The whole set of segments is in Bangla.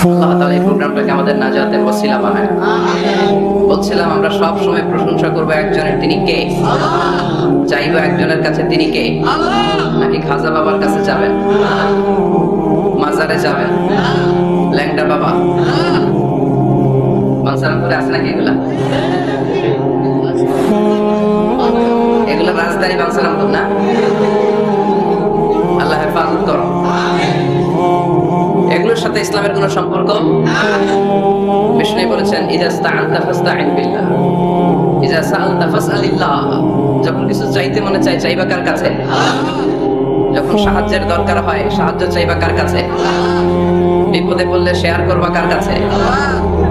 আল্লাহ তাআলা এই প্রোগ্রামটাকে আমাদের নাজাতের ওসিলা বানায়। বলছিলাম আমরা সব সময় প্রশংসা করব একজনের, তিনি কে? চাইবো একজনের কাছে, তিনি কে? নাকি খাজা বাবার কাছে যাবেন, মাজারে যাবেন, ল্যাংটা বাবা বাংসারাম করে আছে নাকি? এগুলা রাজধানী বাংসারাম না। আল্লাহ হেফাজত করো। এগুলোর সাথে ইসলামের কোন সম্পর্ক? বিষ্ণু বলেছেন ইজা ইসতাআনতা ফাসতাইন বিল্লাহ, ইজা সাআলতা ফাসআলিল্লাহ। যখন কিছু চাইতে মনে চায়, চাইবা কার কাছে? যখন সাহায্যের দরকার হয়, সাহায্য চাইবা কার কাছে? বিপদে পড়লে শেয়ার করবা কার কাছে?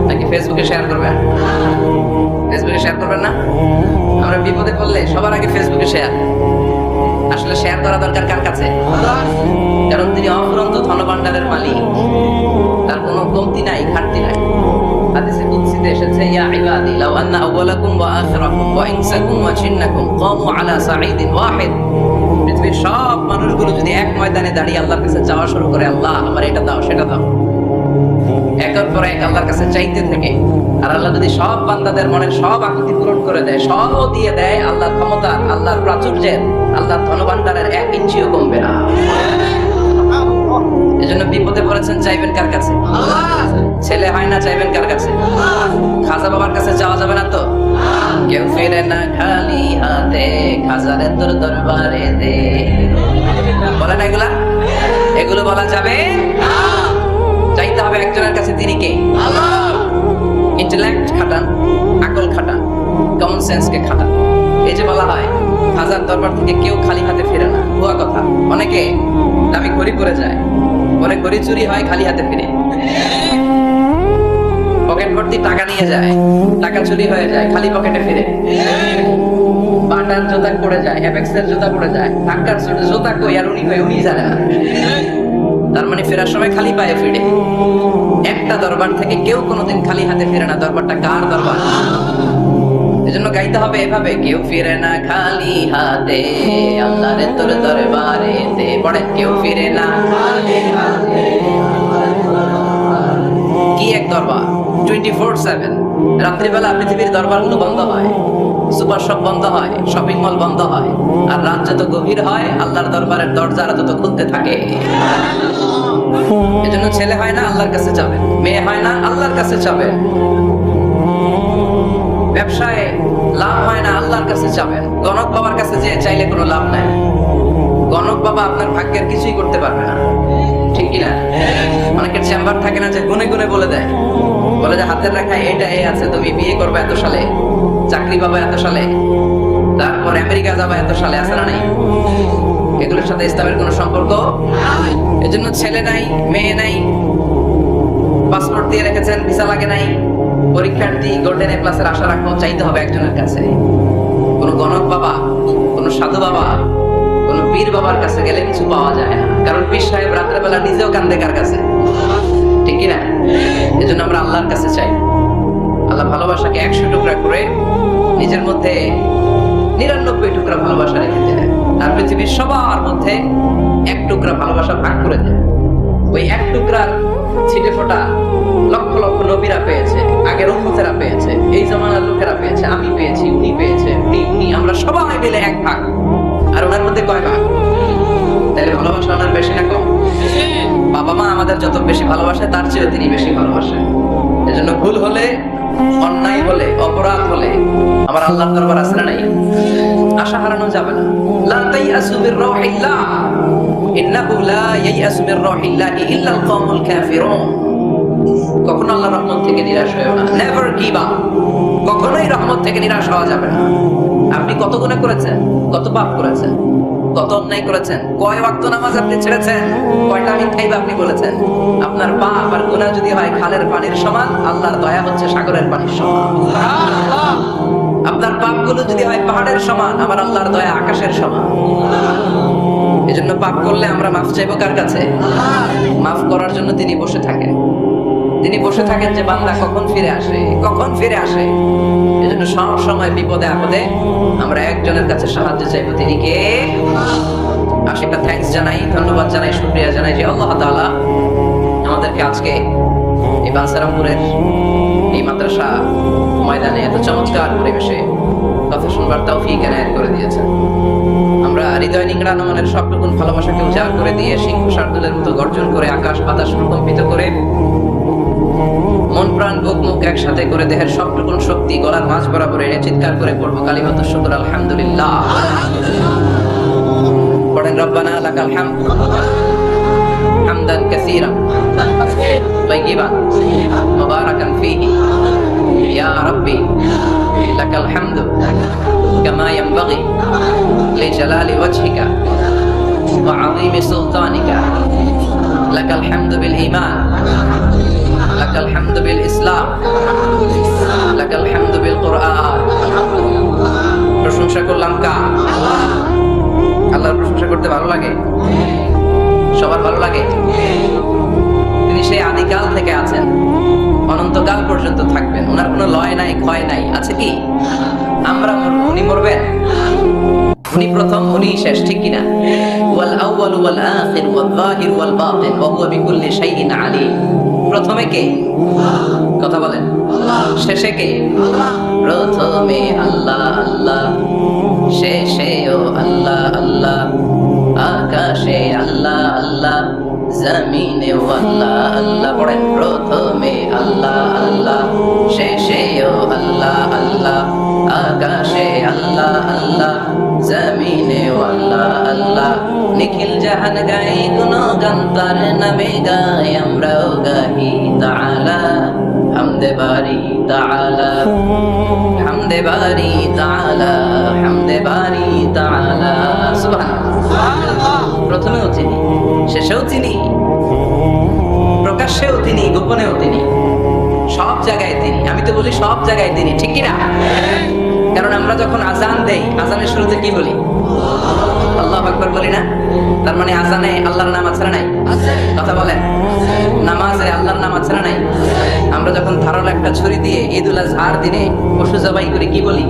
নাকি ফেসবুকে শেয়ার করবেন? ফেসবুকে শেয়ার করবেন না? আমরা বিপদে পড়লে সবার আগে ফেসবুকে শেয়ার। আসলে শেয়ার করা দরকার কার কাছে? কারণ তিনি অফুরন্ত ধনভাণ্ডারের মালিক, তার কোনো কমতি নাই, ঘাটতি নাই। হাদিসে কুদসিতে এসেছে, ইয়া ইবাদি লাউ আন্না আউওয়ালাকুম ওয়া আখিরাকুম ওয়া ইনসাকুম ওয়া জিন্নাকুম কামু আলা সাঈদিন ওয়াহিদ। পৃথিবীর সব মানুষগুলো যদি এক ময়দানে দাঁড়িয়ে আল্লাহর কাছে চাওয়া শুরু করে, আল্লাহ আমার এটা দাও, সেটা দাও, একের পর এক আল্লাহর কাছে চাইতে থাকে, আর আল্লাহ যদি সব বান্দাদের মনের সব আকুতি পূরণ করে দেয়, সবও দিয়ে দেয়, আল্লাহর ক্ষমতা, আল্লাহর প্রাচুর্যের, আল্লাহর ধনভাণ্ডারের 1 ইঞ্চিও কমবে না। এজন্য বিপদে পড়েছেন, চাইবেন কার কাছে? ছেলে হয় না, চাইবেন কার কাছে? খাজা বাবার কাছে যাওয়া যাবে না তো? কেউ ফিরে না খালি হাতে, খাজারে তোর দরবারে দে, বলে না এগুলা? এগুলো বলা যাবে? চাইতে হবে একজনের কাছে, তিনি কে? ইন্টেলেক্ট খাটান, আকল খাটান, কমন সেন্সকে খাটান। এই যে বলা হয় হাজার দরবার থেকে কেউ খালি হাতে ফিরে না, ভুয়া কথা। অনেকে দামি ঘড়ি পরে যায়, পরে ঘড়ি চুরি হয়, খালি হাতে ফিরে। পকেট ভর্তি টাকা নিয়ে যায়, টাকা চুরি হয়ে যায়, খালি পকেটে ফিরে। বাটার জুতা পরে যায়, অ্যাপেক্সের জুতা পরে যায়, টাকার জুতা কই আর উনি জানে না। তার মানে ফেরার সময় খালি পায়ে ফিরে। একটা দরবার থেকে কেউ কোনোদিন খালি হাতে ফিরে না। দরবারটা কার দরবার? এজন্য গাইতে হবে এভাবে, কেউ ফিরে না খালি হাতে, আল্লাহরে তোর দরবারে দে। পড়ে, কেউ ফিরে না খালি হাতে। কি এক দরবার! 24/7 রাত্রিবেলা পৃথিবীর দরবারগুলো বন্ধ হয়, সুপার শপ বন্ধ হয়, শপিং মল বন্ধ হয়, আর রাত যত গভীর হয় আল্লাহর দরবারের দরজারা তত খুলতে থাকে। এজন্য ছেলে হয় না, আল্লাহর কাছে যাবেন। মেয়ে হয় না, আল্লাহর কাছে যাবেন। ব্যবসায় লাভ হয় না, আল্লাহর কাছে যাবেন। গণক বাবার কাছে যে চাইলে কোনো লাভ নাই। গণক বাবা আপনার ভাগ্যের কিছুই করতে পারবে না, ঠিক কিনা? অনেকের চেম্বার থাকে না, যে গুনে গুনে বলে দেয়, বলে যে হাতের রেখা এটা এই আছে, তুমি বিয়ে করবে এত সালে, চাকরি পাবে এত সালে, তারপর আমেরিকা যাবে এত সালে, আছে না নাই? এগুলোর সাথে ইসলামের কোনো সম্পর্ক? এজন্য ছেলে নাই, মেয়ে নাই, পাসপোর্ট দিয়ে রেখেছেন, ভিসা লাগে নাই, পরীক্ষার্থী, গোল্ডেন এ প্লাসের আশা রাখো, চাইতে হবে একজনের কাছে। কোন গণক বাবা, কোন সাধু বাবা, কোন পীর বাবার কাছে গেলে কিছু পাওয়া যায় না। কারণ পীর সাহেব রাত্রেবেলা নিজেও কান্দে কার কাছে, ঠিক কিনা? এজন্য আমরা আল্লাহর কাছে চাই। আল্লাহ ভালোবাসাকে 100 টুকরা করে নিজের মধ্যে 99 টুকরা ভালোবাসা রেখে দেয়, আর পৃথিবীর সবার মধ্যে 1 টুকরা ভালোবাসা ভাগ করে দেয়। ওই 1 টুকরার ছিটে ফোটা লক্ষ লক্ষ নবীরা পেয়েছে, আগের উম্মতেরা পেয়েছে, এই জামানার লোকেরা পেয়েছে, আমি পেয়েছি, উনি পেয়েছে, উনি, আমরা সবাই মিলে 1 ভাগ। আর ওনার মধ্যে কয় ভাগ? তাহলে ভালোবাসা ওনার বেশি না কম? বাবা মা আমাদের যত বেশি ভালোবাসে, তার চেয়ে তিনি বেশি ভালোবাসেন। এজন্য ভুল হলে, অন্যায় হলে, অপরাধ হলে আমার আল্লাহর দরবার আছে না নাই? আশা হারানো যাবে না। লা তাইয়াসু মির রাহিল্লাহ, ইন্নাহু লা ইয়াইয়াসু মির রাহিল্লাহ ইল্লাল কওমুল কাফিরুন। কখনো আল্লাহর রহমত থেকে নিরাশ হয়ো না। Never give up. কখনোই রহমত থেকে নিরাশ হওয়া যাবে না। আপনি কত গুনাহ করেছেন, কত পাপ করেছেন, কত অন্যায় করেছেন, কয় ওয়াক্ত নামাজ আপনি ছেড়েছেন, কয়টা আমি খাইবা আপনি বলেছেন। আপনার পাপ আর গুনাহ যদি হয় খালের পানির সমান, আল্লাহর দয়া হচ্ছে সাগরের পানির সমান। আপনার পাপগুলো যদি হয় পাহাড়ের সমান, আমার আল্লাহর দয়া আকাশের সমান। এজন্য পাপ করলে আমরা মাফ চাইবো কার কাছে? মাফ করার জন্য তিনি বসে থাকেন। তিনি বসে থাকেন যে বান্দা কখন ফিরে আসে, কখন ফিরে আসে। এজন্য সব সময় বিপদে আপদে আমরা একজনের কাছে সাহায্য চাইবো, তিনি কে? আশিটা থ্যাঙ্কস জানাই, ধন্যবাদ জানাই, শুকরিয়া জানাই যে আল্লাহ তাআলা আমাদেরকে আজকে বানসারামপুরের এই মাদ্রাসা ময়দানে এত চমৎকার পরিবেশে কথা শুনবার তৌফিক এনায়েত করে দিয়েছেন। আমরা হৃদয় নিংড়ানো মনের সবটুকুন ভালোবাসাকে উজাড় করে দিয়ে সিংহ শার্দুলের মতো গর্জন করে আকাশ বাতাস প্রকম্পিত করে মন প্রাণ বুক মুখ একসাথে করে দেহের সবটুকুন শক্তি গলার মাঝ বরাবর এনে চিৎকার করে পড়বো কালিমাতু শুকর আলহামদুলিল্লাহ। পড়েন রব্বানা লাকাল হামদ হামদান কাসীরান তাইয়িবান মুবারাকান ফীহি ইয়া রাব্বি লাকাল হামদু কামা ইয়ানবাগি লিজালালি ওয়াজহিকা ওয়া আযীমি সুলতানিকা লাকাল হামদু বিল ঈমান লাকাল হামদু বিল ইসলাম লাকাল হামদু বিল কুরআন। প্রশংসা করলাম কার? আল্লাহর প্রশংসা করতে ভালো লাগে? সবার ভালো লাগে? তিনি সেই আদিকাল থেকে আছেন, অনন্তকাল পর্যন্ত থাকবেন, ওনার কোনো লয় নাই ক্ষয় নাই। আছে কি? আমরা উনি মরবেন? উনি প্রথম উনি শেষ, ঠিক কিনা? ওয়াল আউয়াল ওয়াল আখির ওয়াল যাহির ওয়াল বাতিন ওয়া হুয়া বিকুল্লি শাইইন আলীম। প্রথমে কে? কথা বলেন। শেষে কে? প্রথমে আল্লাহ আল্লাহ, শেষেও আল্লাহ আল্লাহ, আকাশে আল্লাহ আল্লাহ, জমিনেও আল্লাহ আল্লাহ। পড়েন প্রথমে আল্লাহ আল্লাহ, শেষেও আল্লাহ আল্লাহ, আকাশে আল্লাহ আল্লাহ, জমিনেও আল্লাহ আল্লাহ। নিখিল জাহান গাই গুণগান তার নামে গাই, আমরাও গাহি তাআলা হামদে বারি তাআলা, হামদে বারি তাআলা, হামদে বারি তাআলা। সুবহানাল্লাহ। প্রথমেও তিনি, শেষেও তিনি, প্রকাশ্যেও তিনি, গোপনেও তিনি, সব জায়গায় তিনি। আমি তো বলি সব জায়গায় তিনি, ঠিক কি না? কারণ আমরা যখন আজান দেই, আজানের শুরুতে কি বলি? আল্লাহু আকবার বলি না? তার মানে আজানে আল্লাহর নাম আছে না নাই? কথা বলেন। নামাজে আল্লাহর নাম আছে না নাই? আমরা যখন ধারালো একটা ছুরি দিয়ে ঈদুল আজহার দিনে পশু জবাই করি, কি বলি?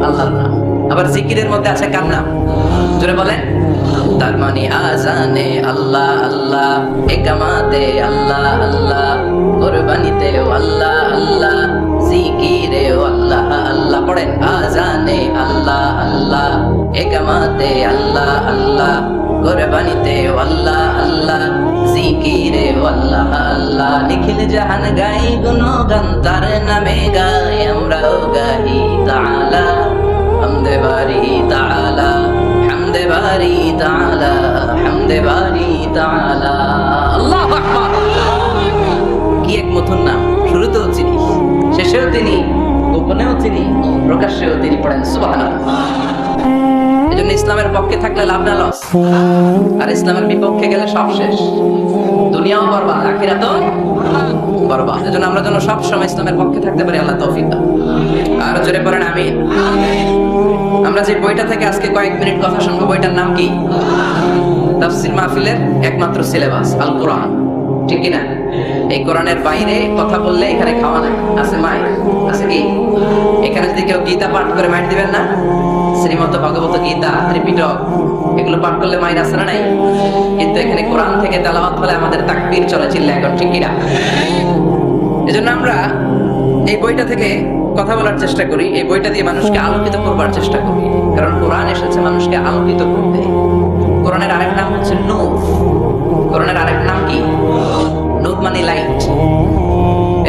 আল্লাহর নাম। আবার জিকিরের মধ্যে আছে কার নাম? জোরে বলেন। তার মানে আজানে আল্লাহ আল্লাহ, ইকামাতে আল্লাহ আল্লাহ, কুরবানিতেও আল্লাহ আল্লাহ, জিকিরেও আল্লাহ আল্লাহ। পড়েন আজানে আল্লাহ আল্লাহ, ইকামাতে আল্লাহ আল্লাহ, কুরবানিতেও আল্লাহ আল্লাহ, জিকিরেও আল্লাহ আল্লাহ। নিখিল জাহান গাই গুণগান তার নামে গাই, আমরাও গাহি তাআলা হামদে বারি তাআলা, হামদে বারি তাআলা, হামদে বারি তাআলা। আল্লাহু আকবার। কি এক মধুর নাম! শুরুতেও তিনি, শেষেও তিনি, গোপনেও তিনি, প্রকাশ্যেও তিনি। পড়েন সুবহানাল্লাহ। এজন্য ইসলামের পক্ষে থাকলে লাভ না লস, আর ইসলামের বিপক্ষে গেলে সব শেষ, দুনিয়াও বরবাদ, আখিরাতও বরবাদ। এজন্য আমরা যেন সব সময় ইসলামের পক্ষে থাকতে পারি, আল্লাহ তৌফিক দান। আর জোরে পড়েন আমিন। আমরা যে বইটা থেকে আজকে কয়েক মিনিট কথা শুনবো, বইটার নাম কি? তাফসীর মাহফিলের একমাত্র সিলেবাস আল কোরআন, ঠিক কি না? এই কোরআনের বাইরে কথা বললে এখানে খাওয়া নাই, আছে মাই, আছে কি? এখানে যদি কেউ গীতা পাঠ করে মাইর দিবেন না? শ্রীমদ ভগবত গীতা, ত্রিপিটক, এগুলো পাঠ করলে মাইর আছে না নাই? কিন্তু এখানে কোরআন থেকে তেলাওয়াত হলে আমাদের তাকবীর চলে, চিল্লা এখন, ঠিক কি না? এজন্য আমরা এই বইটা থেকে কথা বলার চেষ্টা করি, এই বইটা দিয়ে মানুষকে আলোকিত করবার চেষ্টা করি, কারণ কোরআন এসেছে মানুষকে আলোকিত করতে। কোরআনের আরেক নাম হচ্ছে নূর। কোরআনের আরেক নাম কি? নূর মানে লাইট।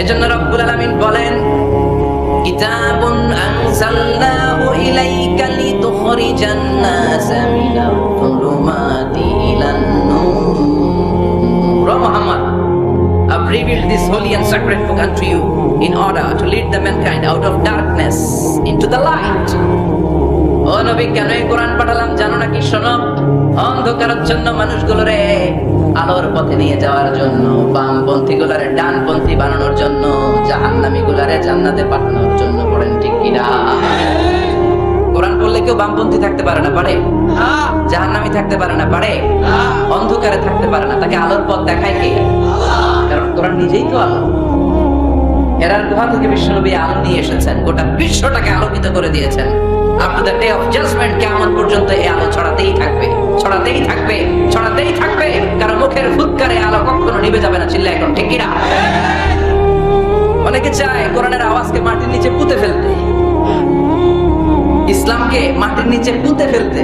এজন্য রব্বুল আলামিন বলেন, কিতাবুন আনজালনাহু ইলাইকা লিতুখরিজান নাসা মিনাল যুলুমাতি ইলান নূর। Muhammad, I've revealed this holy and sacred book unto you in order to lead the mankind out of darkness into the light. ও নবী, কেন এই কোরআন পাঠালাম জানো নাকি? শোনো, অন্ধকারাচ্ছন্ন মানুষগুলোরে আলোর পথে নিয়ে যাওয়ার জন্য, বামপন্থী গুলারে ডানপন্থী বানানোর জন্য, জাহান্নামী গুলারে জান্নাতে পাঠানোর জন্য। পড়েন ঠিক কিনা? কোরআন পড়লে কেউ বামপন্থী থাকতে পারে না, পারে? জাহান্নামী থাকতে পারে না, পারে? অন্ধকারে থাকতে পারে না, তাকে আলোর পথ দেখায় কে? কারণ কোরআন নিজেই তো আলো। হেরার গুহা থেকে বিশ্বনবী আলো নিয়ে এসেছেন, গোটা বিশ্বটাকে আলোকিত করে দিয়েছেন। Up to the day of judgement, কিয়ামত পর্যন্ত এই আলো ছড়াতেই থাকবে, ছড়াতেই থাকবে, ছড়াতেই থাকবে। কারণ মুখের ফুৎকারে আলো কখনো নিভে যাবে না। চিল্লা এখন ঠিক কিনা? অনেকে চায় কোরআনের আওয়াজকে মাটির নিচে পুঁতে ফেলতে, ইসলামকে মাটির নিচে পুঁতে ফেলতে,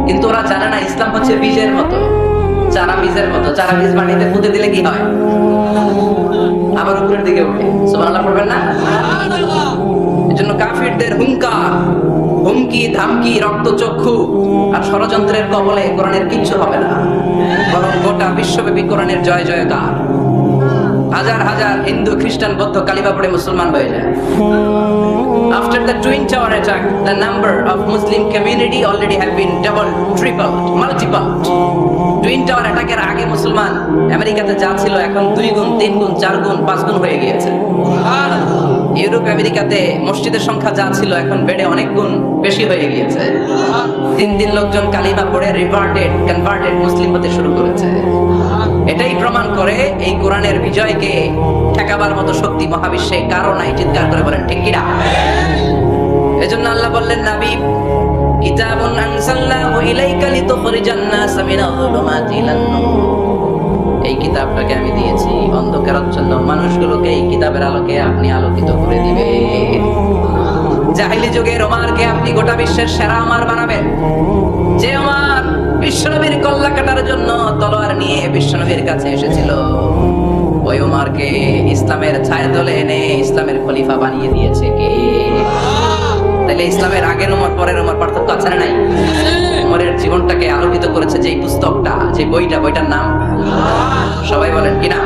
কিন্তু ওরা জানে না ইসলাম হচ্ছে বীজের মতো, চারা বীজের মতো। চারা বীজ মাটিতে পুঁতে দিলে কি হয়? আবার উপরের দিকে উঠে। সুবহানাল্লাহ পড়বেন না? এজন্য কাফিরদের হুঙ্কার, হুমকি, ধামকি, রক্তচক্ষু আর ষড়যন্ত্রের কবলে কোরআনের কিচ্ছু হবে না, বরং গোটা বিশ্বব্যাপী কোরআনের জয় জয়কার। হাজার হাজার হিন্দু, খ্রিস্টান, বৌদ্ধ কালিমা পড়ে মুসলমান হয়ে যায়। After the Twin Tower attack, the number of Muslim community already have been doubled, tripled, multiplied. Twin Tower attack এর আগে মুসলমান আমেরিকাতে যা ছিল এখন 2 গুণ, 3 গুণ, 4 গুণ, 5 গুণ হয়ে গিয়েছে। ইউরোপ আমেরিকাতে মসজিদের সংখ্যা যা ছিল এখন বেড়ে অনেক গুণ বেশি হয়ে গিয়েছে। দিন দিন লোকজন কালিমা পড়ে কনভার্টেড মুসলিম হতে শুরু করেছে। এটাই প্রমাণ করে এই কোরআনের বিজয়কে ঠেকাবার মতো শক্তি মহাবিশ্বে কারো নাই। চিৎকার করে বলেন ঠিক কিনা? এজন্য আল্লাহ বললেন, নবী, কিতাবুন আনসালনাহু ইলাইকা লিতুখরিজান নাস মিনাল যুলুমাতি ইলান নূর। এই কিতাবটাকে আমি দিয়েছি অন্ধকারাচ্ছন্ন মানুষগুলোকে এই কিতাবের আলোকে আপনি আলোকিত করে দিবেন। জাহিলি যুগের ওমরকে আপনি গোটা বিশ্বের সেরা ওমর বানাবেন, যে ওমর বিশ্বনবীর কল্লা কাটার জন্য তলোয়ার নিয়ে বিশ্বনবীর কাছে এসেছিল। ওই ওমরকে ইসলামের ছায়া তলে এনে ইসলামের খলিফা বানিয়ে দিয়েছে কে? তাইলে ইসলামের আগের ওমর পরের ওমর পার্থক্য আছে না নাই? ওমরের জীবনটাকে আলোকিত করেছে যে পুস্তকটা, যে বইটার নাম সবাই বলেন কিনা?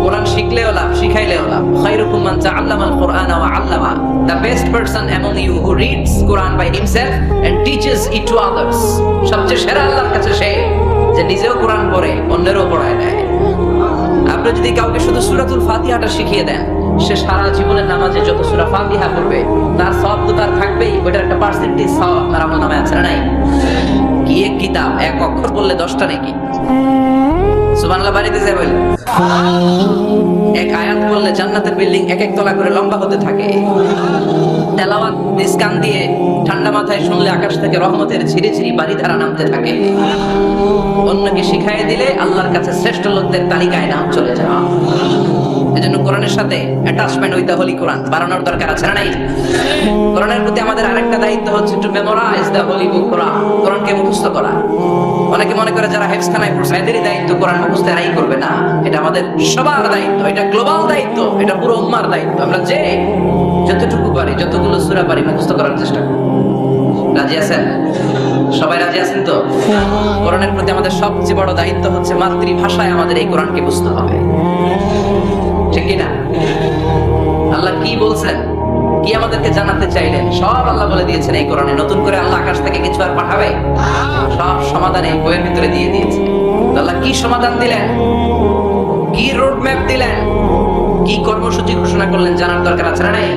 কোরআন শিখলেও লাভ, শিখাইলেও লাভ। খায়রুকুম মান তাআল্লামাল কুরআনা ওয়া আল্লামা। The best person among you who reads Quran by himself and teaches it to others. সবচেয়ে সেরা আল্লাহর কাছে সে যে নিজেও কোরআন পড়ে অন্যেরও পড়ায় দেয়। আপনি যদি কাউকে শুধু সূরাতুল ফাতিহাটা শিখিয়ে দেন, সে সারা জীবনের নামাজে যত সূরা ফাতিহা পড়বে তার সওয়াব তো তার থাকবেই, ওটার একটা পার্সেন্টেজ সওয়াব তার আমলনামায় আছে না নাই? কি এক কিতাব, এক অক্ষর বললে 10টা নাকি? সুবহানাল্লাহ বাড়িতে যায় বলে এক আয়াত বললে জান্নাতের বিল্ডিং এক এক তলা করে লম্বা হতে থাকে। তেলাওয়াত নিজ কান দিয়ে ঠান্ডা মাথায় শুনলে আকাশ থেকে রহমতের ঝিরি ঝিরি বারিধারা নামতে থাকে। অন্যকে শিখাই দিলে আল্লাহর কাছে শ্রেষ্ঠ লোকদের তালিকায় নাম চলে যাওয়া। এজন্য কোরআনের সাথে অ্যাটাচমেন্ট উইথ দ্য হোলি কোরআন বাড়ানোর দরকার আছে না নাই? কোরআনের প্রতি আমাদের আরেকটা দায়িত্ব হচ্ছে টু মেমোরাইজ দ্য হোলি বুক কোরআন, কোরআনকে মুখস্থ করা। অনেকে মনে করে যারা হেফজখানায় পড়ছে এদেরই দায়িত্ব কোরআন মুখস্থ, এরাই করবে না। এটা আমাদের সবার দায়িত্ব, এটা গ্লোবাল দায়িত্ব, এটা পুরো উম্মার দায়িত্ব। আমরা যে যতটুকু পারি, যতগুলো সূরা পারি মুখস্থ করার চেষ্টা করি। রাজি আছেন? সবাই রাজি আছেন তো? কোরআনের প্রতি আমাদের সবচেয়ে বড় দায়িত্ব হচ্ছে মাতৃভাষায় আমাদের এই কোরআনকে বুঝতে হবে, ঠিক কিনা? আল্লাহ কি বলছেন, কি আমাদেরকে জানাতে চাইলেন, সব আল্লাহ বলে দিয়েছেন এই কোরআনে। নতুন করে আল্লাহ আকাশ থেকে কিছু আর পাঠাবে? সব সমাধান এই বইয়ের ভিতরে দিয়ে দিয়েছে। আল্লাহ কি সমাধান দিলেন, কি রোড ম্যাপ দিলেন, কি কর্মসূচি ঘোষণা করলেন জানার দরকার আছে না নাই?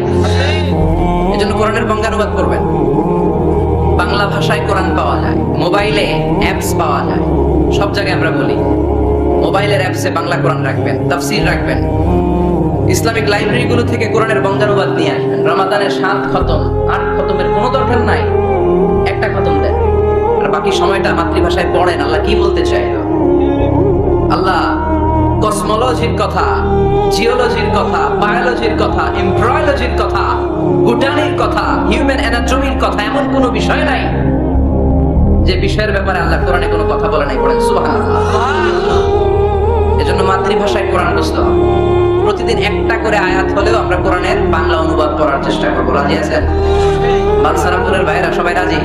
এজন্য কোরআনের বঙ্গানুবাদ করবেন। বাংলা ভাষায় কোরআন পাওয়া যায়, মোবাইলে অ্যাপস পাওয়া যায়। সব জায়গায় আমরা বলি মোবাইলের অ্যাপসে বাংলা কোরআন রাখবেন, তাফসীর রাখবেন। ইসলামিক লাইব্রেরিগুলো থেকে কোরআনের বঙ্গানুবাদ নিয়ে আসবেন। রমাদানের 7 খতম, 8 খতমের কোনো দরকার নাই, একটা খতম দেন আর বাকি সময়টা মাতৃভাষায় পড়েন। আল্লাহ কি বলতে চাইল? আল্লাহ কসমোলজির কথা, জিওলজির কথা, বায়োলজির কথা, এমব্রায়োলজির কথা, বোটানির কথা, হিউম্যান অ্যানাটমির কথা, এমন কোনো বিষয় নাই যে বিষয়ের ব্যাপারে আল্লাহ কোরআনে কোনো কথা বলে নাই। পড়েন সুবহানাল্লাহ। এজন্য মাতৃভাষায় কোরআন বুঝতে হবে। প্রতিদিন একটা করে আয়াত হলেও আমরা কোরআনের বাংলা অনুবাদ করার চেষ্টা করবো। রাজি আছেন? বাদশাহপুরের ভাইরা সবাই রাজি?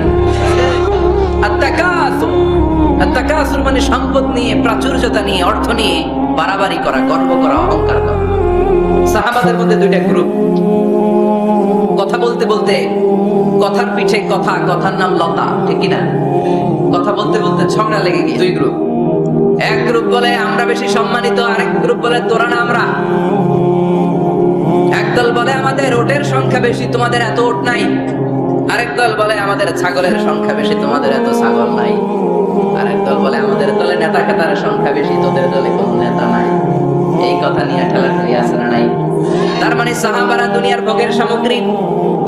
আত্তাকাসুর মানে সম্পদ নিয়ে, প্রাচুর্যতা নিয়ে, অর্থ নিয়ে বাড়াবাড়ি করা, গর্ব করা, অহংকার করা। সাহাবাদের মধ্যে 2টা গ্রুপ, কথা বলতে বলতে কথার পিছে কথা, কথার নাম লতা, ঠিক কিনা? কথা বলতে বলতে ঝগড়া লেগে গিয়ে 2 গ্রুপ। এক গ্রুপ বলে আমরা বেশি সম্মানিত, আরেক গ্রুপ বলে তোরা না আমরা। একদল বলে আমাদের ওটের সংখ্যা বেশি, তোমাদের এত ওট নাই। আরেক দল বলে আমাদের ছাগলের সংখ্যা বেশি, তোমাদের এত ছাগল নাই। আরেক দল বলে আমাদের দলে নেতা খেতারের সংখ্যা বেশি, তোদের দলে কোন নেতা নাই। এই কথা নিয়ে ঠেলাঠেলি আছে না নাই? তার মানে সাহাবারা দুনিয়ার ভোগের সামগ্রী,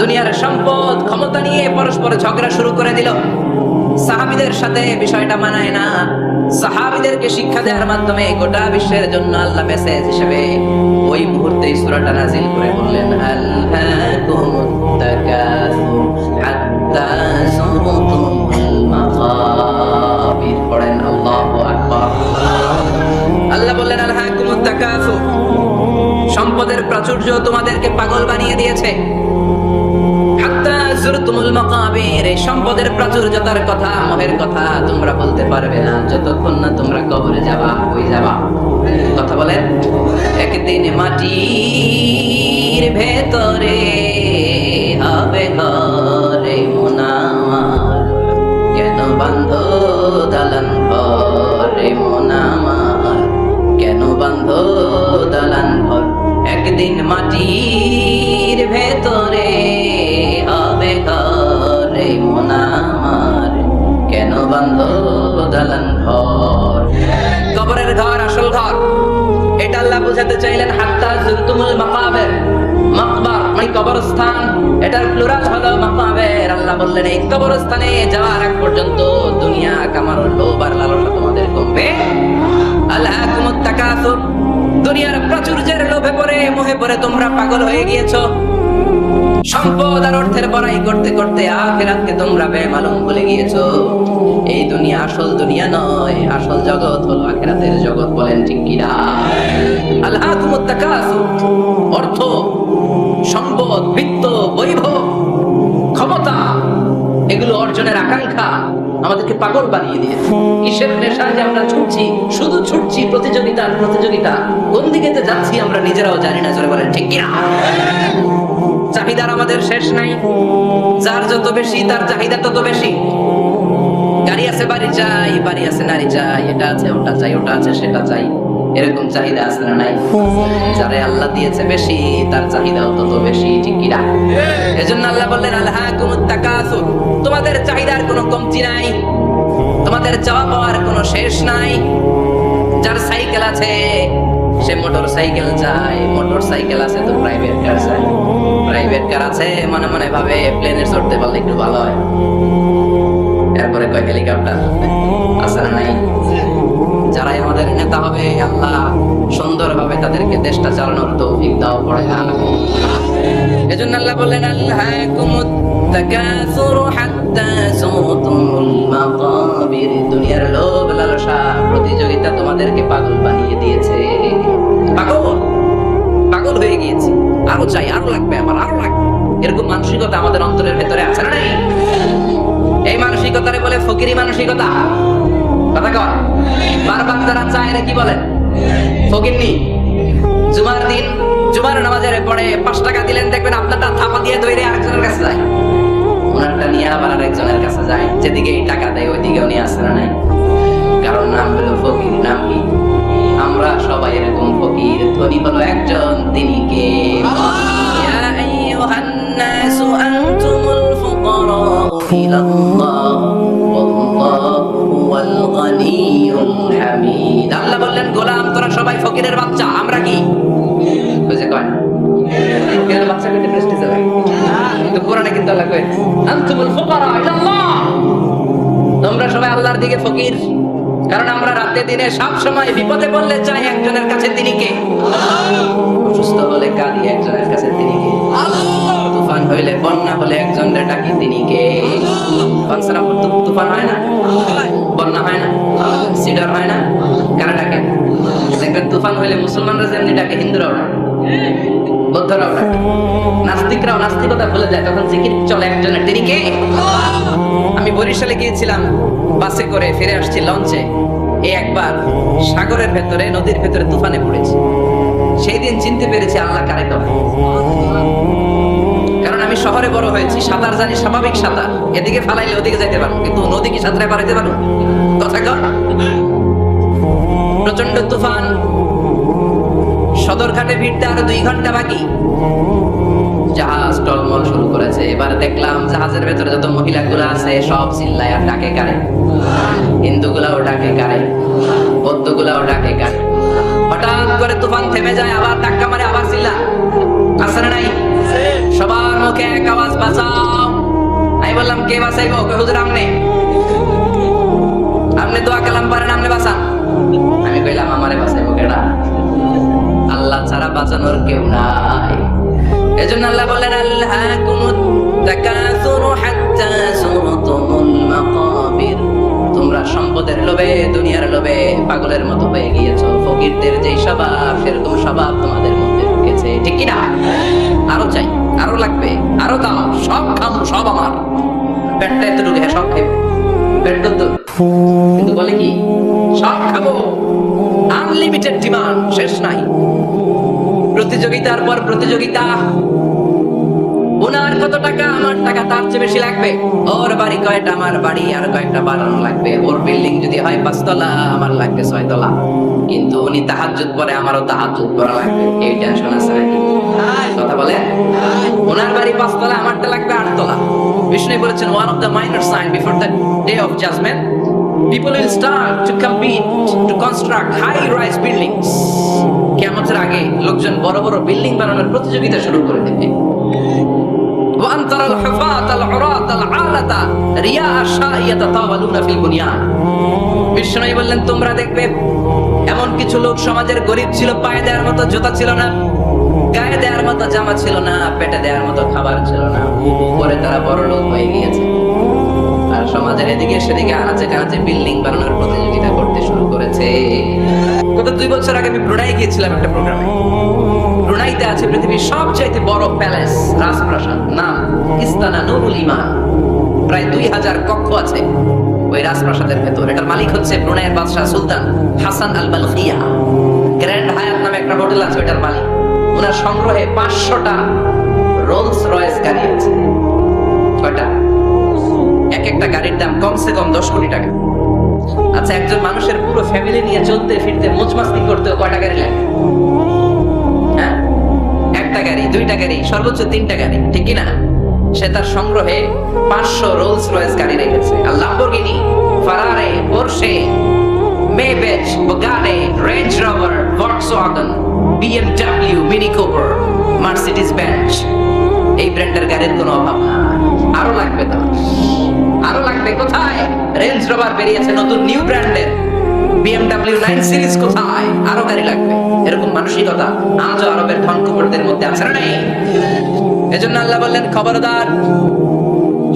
দুনিয়ার সম্পদ, ক্ষমতা নিয়ে পরস্পর ঝগড়া শুরু করে দিল। সাহাবীদের সাথে বিষয়টা মানায় না। সাহাবীদেরকে শিক্ষা দেওয়ার মাধ্যমে গোটা বিশ্বের জন্য আল্লাহ মেসেজ হিসেবে ওই মুহূর্তে সূরাটা নাযিল করে বললেন, আলহাকুমুত তাকাসুর হাত্তা যুরতুমুল মাকাবির। পড়েন আল্লাহু আকবার। আল্লাহ বললেন, আলহাকুমুত তাকাসুর, সম্পদের প্রাচুর্য তোমাদেরকে পাগল বানিয়ে দিয়েছে। হাত্তা যুরতুমুল মাকাবির, এই সম্পদের প্রাচুর্যতার কথা, মোহের কথা তোমরা বলতে পারবে না যতক্ষণ না তোমরা কবরে যাবা। কই যাবা? কথা বলেন। একদিন মাটির ভেতরে হবে ঘরে মন আমার, কেন বাঁধো দালান ঘরে মন আমার, কেন বাঁধো দালান ঘর। একদিন মাটির ভেতরে হবে ঘরে মন আমার, কেন বাঁধো দালান ঘর। কবরের ঘর আসল ঘর, এটা আল্লাহ বুঝাতে চাইলেন। হাত্তা যুরতুমুল মাকাবির, মাকবার মানে কবরস্থান, এটার প্লুরাল হলো মাকাবির। আল্লাহ বললেন এই কবরস্থানে যাওয়ার আগ পর্যন্ত দুনিয়া কামানোর লোভ আর লালসা তোমাদের কমবে। আলহাকুমুত তাকাসুর, দুনিয়ার প্রাচুর্যের লোভে পড়ে মোহে পড়ে তোমরা পাগল হয়ে গিয়েছো। সম্পদ আর অর্থের বড়াই করতে করতে আখিরাতকে তোমরা বেমালুম ভুলে গিয়েছো। এই দুনিয়া আসল দুনিয়া নয়, আসল জগৎ হলো আখিরাতের জগৎ। বলেন ঠিক কি না? আলহাকুমুত তাকাসুর, অর্থ, সম্পদ, বৃত্ত, বৈভব, ক্ষমতা, এগুলো অর্জনের আকাঙ্ক্ষা আমাদেরকে পাগল বানিয়ে দিয়েছে। কিসের নেশায় যে আমরা ছুটছি, শুধু ছুটছি প্রতিযোগিতার প্রতিযোগিতা। কোন দিকে যে যাচ্ছি আমরা নিজেরাও জানি না। জোরে বলেন ঠিক কি না? চাহিদার আমাদের শেষ নাই। যার যত বেশি তার চাহিদা তত বেশি। গাড়ি আছে বাড়ি চাই, বাড়ি আছে নারী চাই, এটা আছে ওটা চাই, ওটা আছে সেটা চাই, এরকম চাহিদা আছে না নাই? যারে আল্লাহ দিয়েছে বেশি তার চাহিদাও তত বেশি। ঠিক কি না? এজন্য আল্লাহ বললেন, আলহাকুমুত তাকাসুর, তোমাদের চাহিদার কোনো কমতি নাই, তোমাদের চাওয়া পাওয়ার কোনো শেষ নাই। যার সাইকেল আছে সে মোটর সাইকেল চায়, মোটর সাইকেল আছে তো প্রাইভেট কার চায়, প্রাইভেট কার আছে মনে মনে ভাবে প্লেনে চড়তে পারলে একটু ভালো হয়। এরপরে কয় হেলিকপ্টার আছে না নাই? যারাই আমাদের নেতা হবে আল্লাহ সুন্দরভাবে তাদেরকে দেশটা চালানোর তৌফিক দাও। পড়ে এজন্য আল্লাহ বললেন, আলহাকুমুত তাকাসুর হাত্তা যুরতুমুল মাকাবির, দুনিয়ার লোভ লালসা প্রতিযোগিতা তোমাদেরকে পাগল বানিয়ে দিয়েছে। পাগল পাগল হয়ে গিয়েছে। আরো চাই, আরো লাগবে আমার, আরো লাগবে। এরকম মানসিকতা আমাদের অন্তরের ভেতরে আছে না নাই? এই মানসিকতারে বলে ফকিরি মানসিকতা। কথা কয় বারবার যারা চায় কি বলেন? ফকিরনি। জুমার দিন জুমার নামাজের পরে 5 টাকা দিলেন, দেখবেন আপনারটা থাপা দিয়ে ধরে আরেকজনের কাছে যায়, ওনারটা নিয়ে আবার আরেকজনের কাছে যায়। যেদিকে এই টাকা দেয় ওইদিকেও নিয়ে আসে না নাই? কারণ নাম হলো ফকির। নাম কি? আমরা সবাই এরকম ফকির। ধনী হলো একজন, তিনি কে? ইয়া আইয়ুহান নাসু আনতুমুল ফুকারাউ ইলাল্লাহ ওয়াল্লাহু হুয়াল গনিয়ুল হামিদ। আল্লাহ বললেন, গোলাম তোরা সবাই ফকিরের বাচ্চা। আমরা কি বুঝে কয়? ফকিরের বাচ্চা কইতে প্রেস্টিজ লাগে। কিন্তু কোরআনে কিন্তু আল্লাহ কয়, আনতুমুল ফুকারা ইলাল্লাহ, তোমরা সবাই আল্লাহর দিকে ফকির। কারণ আমরা রাতে দিনে সব সময় বিপদে পড়লে চাই একজনের কাছে, তিনি কে? অসুস্থ হলে কাঁদি একজনের কাছে, তিনি কে? তুফান হইলে বন্যা হলে একজনের ডাকি, তিনি কে? তুফান হয় না, বন্যা হয় না, সিডার হয় না, কারা ডাকে? দেখবেন তুফান হইলে মুসলমানরা যেমনি ডাকে, হিন্দুরাও ডাকে, বৌদ্ধরাও ডাকে, নাস্তিকরাও নাস্তিকতা ভুলে যায়, তখন জিকির চলে একজনের, তিনি কে? আমি বরিশালে গিয়েছিলাম বাসে করে, ফিরে আসছি লঞ্চে। এই একবার সাগরের ভেতরে, নদীর ভেতরে তুফানে পড়েছি। সেই দিন চিনতে পেরেছি আল্লাহ কারে কয়। কারণ আমি শহরে বড় হয়েছি, সাঁতার জানি, স্বাভাবিক সাঁতার, এদিকে ফালাইলে ওদিকে যেতে পারবো, কিন্তু নদী কি সাঁতারে পারাইতে পারবো? কথা কর। প্রচন্ড তুফান, সদরঘাটে ভিড়তে আরো 2 ঘন্টা বাকি। জাহাজ টলমল শুরু করেছে। এবার দেখলাম জাহাজের ভেতরে যত মহিলাগুলো আছে সব চিল্লায় আর ডাকে কারে? হিন্দুগুলাও ডাকে কারে? বৌদ্ধগুলাও ডাকে কারে? হঠাৎ করে তুফান থেমে যায়, আবার ধাক্কা মারে, আবার চিল্লা। আছে না মুখে এক আওয়াজ, বাঁচাও। আমি বললাম কে বাঁচাইবো? হুজুর আপনি দোয়া কালাম পারেন, আপনি বাঁচান। আমি কইলাম আমারে বাঁচাইবো কেডা? আল্লাহ ছাড়া বাঁচানোর কেউ নাই। এজন্য আল্লাহ বলেন আল্লাহকুমুত তাকাসুরু হাত্তা যুরতুমুল মাকাবির। তোমরা সম্পদের লোভে, দুনিয়ার লোভে পাগলের মতো হয়ে গিয়েছো। ফকিরদের যেই স্বভাব, সেরকম স্বভাব তোমাদের মধ্যে ঢুকেছে, ঠিক কি না? আরো চাই, আরো লাগবে, আরো দাও, সব খাবো, সব আমার। পেটটা এতটুকু, হ্যাঁ সব খাবে, পেট তো, কিন্তু বলে কি সব খাবো। আনলিমিটেড ডিমান্ড, শেষ নাই। প্রতিযোগিতার পর প্রতিযোগিতা। ওনার কত টাকা, আমার টাকা তার চেয়ে বেশি লাগবে। ওর বাড়ি কয়টা, আমার বাড়ি আর কয়েকটা বাড়ানো লাগবে। ওর বিল্ডিং যদি হয় 5 তলা, আমার লাগবে 6 তলা। কিন্তু উনি তাহাজ্জুদ পড়ে, আমারও তাহাজ্জুদ পড়া লাগবে। এই টেনশন আছে নাকি? কথা বলে। ওনার বাড়ি 5 তলা, আমারটা লাগবে 8 তলা। বিষ্ণু বলেছেন one of the minor sign before the day of judgment, people will start to compete to construct high rise buildings. কিয়ামতের আগে লোকজন বড় বড় বিল্ডিং বানানোর প্রতিযোগিতা শুরু করে দেবে। وأن ترى الحفاة العراة العالة رياء الشاء يتطاولون في البنيان. বিষ্ণু বললেন তোমরা দেখবে এমন কিছু লোক সমাজের গরিব ছিল, পায়ে দেওয়ার মতো জুতা ছিল না, গায়ে দেওয়ার মতো জামা ছিল না, পেটে দেওয়ার মতো খাবার ছিল না, পরে তারা বড় লোক হয়ে গিয়েছে। আর সমাজের এদিকে সেদিকে আনাচে কানাচে বিল্ডিং বানানোর প্রতিযোগিতা করতে শুরু করেছে। গত 2 বছর আগে আমি ব্রুনাই গিয়েছিলাম একটা প্রোগ্রামে। ব্রুনাইতে আছে পৃথিবীর সবচেয়ে বড় প্যালেস, রাজপ্রাসাদ, নাম ইস্তানা নুরুল ইমান। প্রায় 2000 কক্ষ আছে ওই রাজপ্রাসাদের ভেতর। এটার মালিক হচ্ছে ব্রুনাইয়ের বাদশাহ সুলতান হাসান আল বালখিয়া। গ্র্যান্ড হায়াত নামে একটা হোটেল আছে, ওটার মালিক। ওনার সংগ্রহে 500টা রোলস রয়েস গাড়ি আছে। কয়টা? এক একটা গাড়ির দাম কমসে কম 10 কোটি টাকা। আচ্ছা, একজন মানুষের পুরো ফ্যামিলি নিয়ে চলতে ফিরতে মোজমাস্তি করতে কয়টা গাড়ি লাগে? হ্যাঁ, একটা গাড়ি, 2টা গাড়ি, সর্বোচ্চ 3টা গাড়ি, ঠিক কি না? সে তার সংগ্রহে 500 রোলস রয়েস গাড়ি রেখেছে। আর Lamborghini, Ferrari, Porsche, Maybach, Bugatti, Range Rover, Volkswagen, BMW, Mini Cooper, Mercedes Benz, এই ব্র্যান্ডের গাড়ির কোনো অভাব না। আরো লাগবে তো, আরো লাগবে। কোথায়? রেঞ্জ রোভার বেরিয়েছে নতুন নিউ ব্র্যান্ডের, বিএমডব্লিউ 9 সিরিজ কোথায়? আরো গাড়ি লাগবে। এরকম মানসিকতা আজও আরবের ধনকুবেরদের মধ্যে আছে না? নেই? এজন্য আল্লাহ বললেন খবরদার,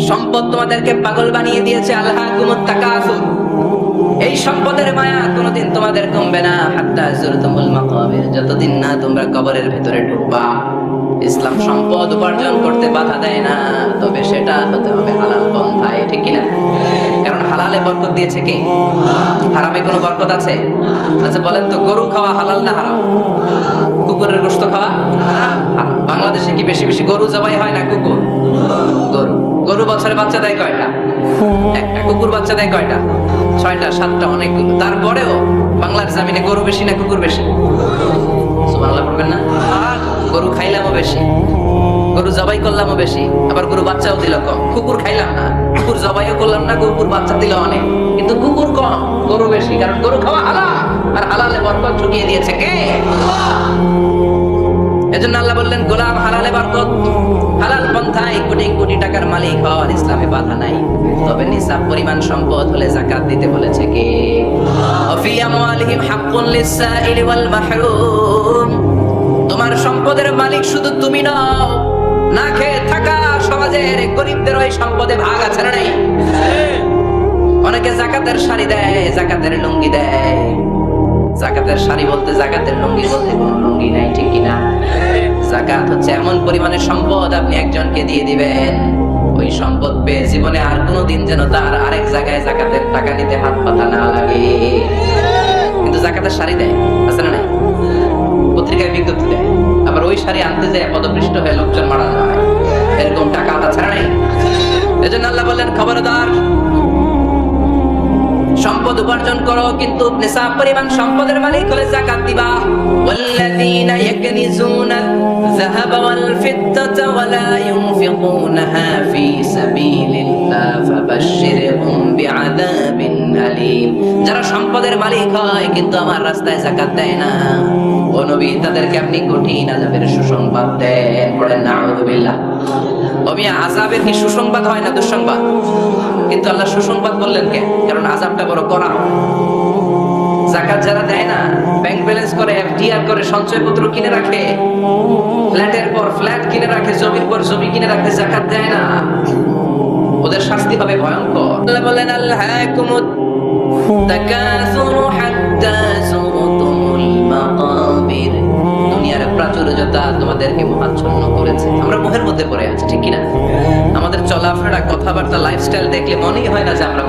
সম্পদ তোমাদেরকে পাগল বানিয়ে দিয়েছে। আল্লাহকুমুত তাকাসুর, এই সম্পদের মায়া কোনোদিন তোমাদের কমবে না। হাত্তা যুরতুমুল মাকাবির, যতদিন না তোমরা কবরের ভিতরে ঢুকবা। ইসলাম সম্পদ উপার্জন করতে বাধা দেয় না, তবে সেটা হতে হবে হালাল পন্থায়, ঠিক কিনা? কারণ হালালে বরকত দিয়েছে কে? হারামে কোনো বরকত আছে? আচ্ছা বলেন তো, গরু খাওয়া হালাল না হারাম? কুকুরের গোশত খাওয়া হারাম। বাংলাদেশে কি বেশি বেশি গরু জবাই হয় না কুকুর? গরু। গরু বছরে বাচ্চা দেয় কয়টা? একটা। কুকুর বাচ্চা দেয় কয়টা? 6টা 7টা, অনেকগুলো। তারপরেও বাংলার জমিনে গরু বেশি না কুকুর বেশি? সুবহানাল্লাহ পড়বেন না? গরু খাইলামও বেশি, গরু জবাই করলামও বেশি, আবার গরু বাচ্চাও দিল কম। কুকুর খাইলাম না, কুকুর জবাইও করলাম না, কুকুর বাচ্চা দিল অনেক, কিন্তু কুকুর কম, গরু বেশি। কারণ গরু খাওয়া হালাল, আর হালালে বরকত ঢুকিয়ে দিয়েছে কে? এজন্য আল্লাহ বললেন গোলাম, হালালে বরকত, হালাল পন্থায় কোটি কোটি টাকার মালিক হওয়ার ইসলামে বাধা নাই। তবে নিসাব পরিমাণ সম্পদ হলে যাকাত দিতে বলেছে কে? ওয়াফি আমওয়ালিহিম হাক্কুন লিস-সাইলি ওয়াল মাহরুম। তোমার সম্পদের মালিক শুধু তুমি নও, না খেয়ে থাকা সমাজের গরিবদের ওই সম্পদে ভাগ আছে না? নাই? অনেকে যাকাতের শাড়ি দেয়, যাকাতের লুঙ্গি দেয়। যাকাতের শাড়ি বলতে, যাকাতের লুঙ্গি বলতে কোনো লুঙ্গি নাই, ঠিক কিনা? যাকাত হচ্ছে এমন পরিমাণের সম্পদ আপনি একজনকে দিয়ে দিবেন, ওই সম্পদ পেয়ে জীবনে আর কোনোদিন যেন তার আরেক জায়গায় যাকাতের টাকা নিতে হাত পাতা না লাগে। কিন্তু যাকাতের শাড়ি দেয়, আছে না? নাই? পত্রিকায় বিজ্ঞপ্তি দেয়, আবার ওই শাড়ি আনতে যায় পদপৃষ্ট হয়ে লোকজন মারা যায়। এরকম টাকা আদা ছাড়া নাই। এজন্য আল্লাহ বললেন খবরদার, সম্পদ উপার্জন করো, কিন্তু নিসাব পরিমাণ সম্পদের মালিক হলে যাকাত দিবা। ওয়াল্লাযীনা ইয়াকনিজুনা যাহাবা ওয়াল ফিদ্দাতা ওয়া লা ইউনফিকুনাহা ফী সাবিলিল্লাহ ফাবাশশিরহুম বিআযাবিন আলীম। যারা সম্পদের মালিক হয় কিন্তু আমার রাস্তায় যাকাত দেয় না, ও নবী তাদেরকে আপনি কঠিন আযাবের সুসংবাদ দেন। পড়েন নাউযুবিল্লাহ। আযাবের কি সুসংবাদ হয় না দুঃসংবাদ? কিন্তু আল্লাহ সুসংবাদ বললেন কেন? কারণ আযাবটা বড় কড়া। যাকাত যারা দেয় না, ব্যাংক ব্যালেন্স করে, এফডিআর করে, সঞ্চয়পত্র কিনে রাখে, ফ্ল্যাটের পর ফ্ল্যাট কিনে রাখে, জমির পর জমি কিনে রাখে, যাকাত দেয় না, ওদের শাস্তি হবে ভয়ঙ্কর। আল্লাহ বলেন আল্লাহকুমুত তাকাসুরু হাত্তা যুরতুমুল মাকাবির। দুনিয়ার প্রাচুর্যতা তোমাদেরকে মোহাচ্ছন্ন করেছে। আমরা মোহের মধ্যে পড়ে আছি, ঠিক কি না? আমাদের চলাফেরা, কথাবার্তা, লাইফস্টাইল দেখলে মনেই হয় না যে আমরা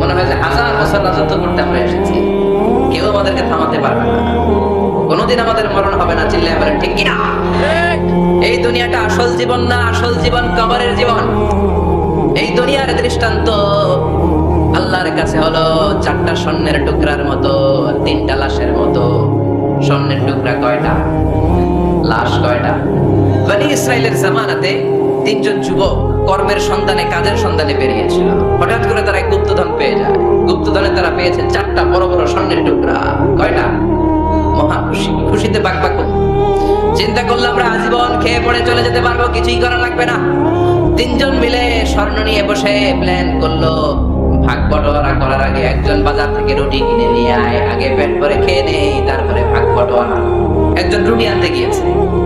মনে হয় যে হাজার বছর রাজত্ব করতে আমরা এসেছি, কেউ আমাদেরকে থামাতে পারবে না, কোনোদিন আমাদের মরণ হবে না। চিল্লায় বলেন ঠিক কিনা? এই দুনিয়াটা আসল জীবন না, আসল জীবন কবরের জীবন। এই দুনিয়ার দৃষ্টান্ত আল্লাহর কাছে হলো 4টা স্বর্ণের টুকরার মতো, 3টা লাশের মতো। স্বর্ণের টুকরা কয়টা? লাশ কয়টা? বনি ইসরাইলের জামানাতে 3জন যুবক কর্মের সন্ধানে, কাজের সন্ধানে বেরিয়েছিল। হঠাৎ করে তারা এক গুপ্তধন পেয়ে যায়। গুপ্তধনে তারা পেয়েছে 4টা বড় বড় স্বর্ণের টুকরা। কয়টা? মহা খুশি, খুশিতে বাকবাক। চিন্তা করলাম আমরা আজীবন খেয়ে পড়ে চলে যেতে পারবো, কিছুই করা লাগবে না। 3জন মিলে স্বর্ণ নিয়ে বসে প্ল্যান করলো, ভাগ বটোয়ারা করার আগে একজন বাজার থেকে রুটি কিনে নিয়ে আয়, আগে পেট ভরে খেয়ে নেই, তারপরে ভাগ বটোয়ারা। একজন রুটি আনতে গিয়েছে,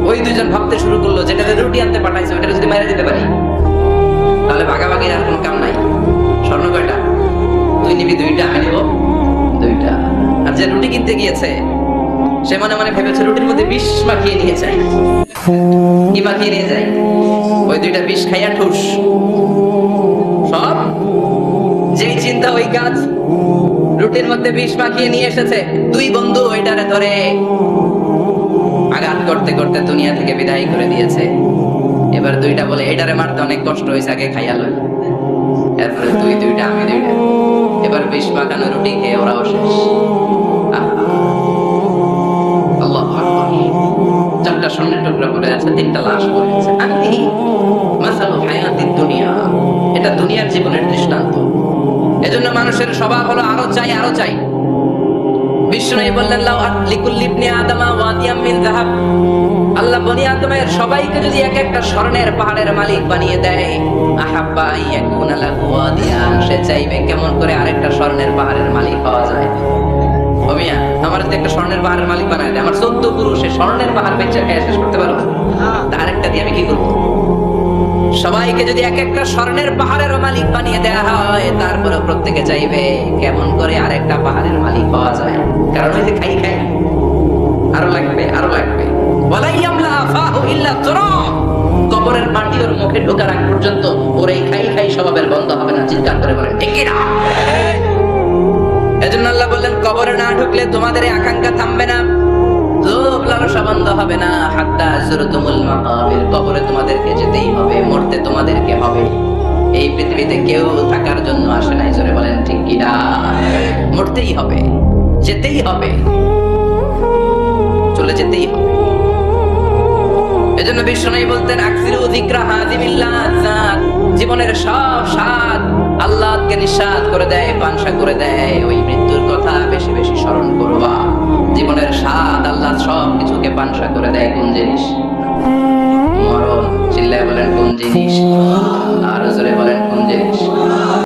ওই 2জন ভাবতে শুরু করলো যেটাতে রুটি আনতে পাঠাইছে ওটা যদি মেরে দিতে পারি তাহলে ভাগাভাগির আর কোনো কাম নাই। স্বর্ণ কয়টা? তুই নিবি 2টা, আমি নিব 2টা। আর যে রুটি কিনতে গিয়েছে সে মনে মনে ভেবেছে রুটির মধ্যে বিষ মাখিয়ে নিয়ে যায়। কি মাখিয়ে নিয়ে যায়? ওই 2টা বিষ খাইয়া ঠুস। সব যেই চিন্তা ওই কাজ। রুটির মধ্যে বিষ মাখিয়ে নিয়ে এসেছে। 2 বন্ধু ওইটারে ধরে আঘাত করতে করতে দুনিয়া থেকে বিদায় করে দিয়েছে। এবার 2টা বলে এটারে মারতে অনেক কষ্ট হয়েছে, আগে খাইয়া লই। এরপরে তুই 2টা, আমি 2টা। এবার বিষ মাখানো রুটি খেয়ে ওরাও শেষ। আল্লাহু আকবার। 4টা স্বর্ণের টুকরা পড়ে আছে, 3টা লাশ পড়ে আছে। আন্তি মাসালু হায়াতিদ দুনিয়া। এটা দুনিয়ার জীবনের দৃষ্টান্ত। এজন্য মানুষের স্বভাব হলো আরো চাই, আরো চাই। বিষ্ণু বললেন লাউ লিকুল্লি ইবনি আদমা ওয়াদিয়াম মিন যাহাব। আল্লাহ বনি আদমের সবাইকে যদি এক একটা স্বর্ণের পাহাড়ের মালিক বানিয়ে দেয়, আহাব্বা ইয়াকুনা লাহু ওয়াদিয়ান, সে চাইবে কেমন করে আরেকটা স্বর্ণের পাহাড়ের মালিক হওয়া যায়। ওমিয়া আমার যদি একটা স্বর্ণের পাহাড়ের মালিক বানায় দেয়, আমার 14 পুরুষে স্বর্ণের পাহাড় বেচে খেয়ে শেষ করতে পারবো? আরেকটা দিয়ে আমি কি করবো? সবাইকে যদি এক একটা স্বর্ণের পাহাড়ের মালিক বানিয়ে দেওয়া হয়, তারপরে প্রত্যেকে চাইবে কেমন করে আরেকটা পাহাড়ের মালিক পাওয়া যায়। কারণ ওই যে খাই খাই আরো লাগবে, আরো লাগবে। কবরের মাটি ওর মুখে ঢোকার আগ পর্যন্ত ওর এই খাই খাই স্বভাবের বন্ধ হবে না। চিৎকার করে বলেন ঠিক না? এজন্য আল্লাহ বললেন কবরে না ঢুকলে তোমাদের এই আকাঙ্ক্ষা থামবে না, লোভ লালসা বন্ধ হবে না। হাত্তা যুরতুমুল মাকাবির, কবরে তোমাদেরকে যেতেই হবে, মরতে তোমাদেরকে হবে। এই পৃথিবীতে কেউ থাকার জন্য আসে নাই, জোরে বলেন ঠিক কি না? মরতেই হবে, যেতেই হবে, চলে যেতেই হবে। এজন্য বিষ্ণু বলতেন আকসিরু যিকরা হাযিমিল লাযাত। জীবনের সব স্বাদ আল্লাহকে নিঃস্বাদ করে দেয়, পানসা করে দেয়। ওই মৃত্যুর কথা বেশি বেশি স্মরণ করবা। জীবনের স্বাদ আল্লাহ সব কিছুকে পানসা করে দেয়। কোন জিনিস? মরণ। চিল্লায় বলেন কোন জিনিস? আর জোরে বলেন কোন জিনিস?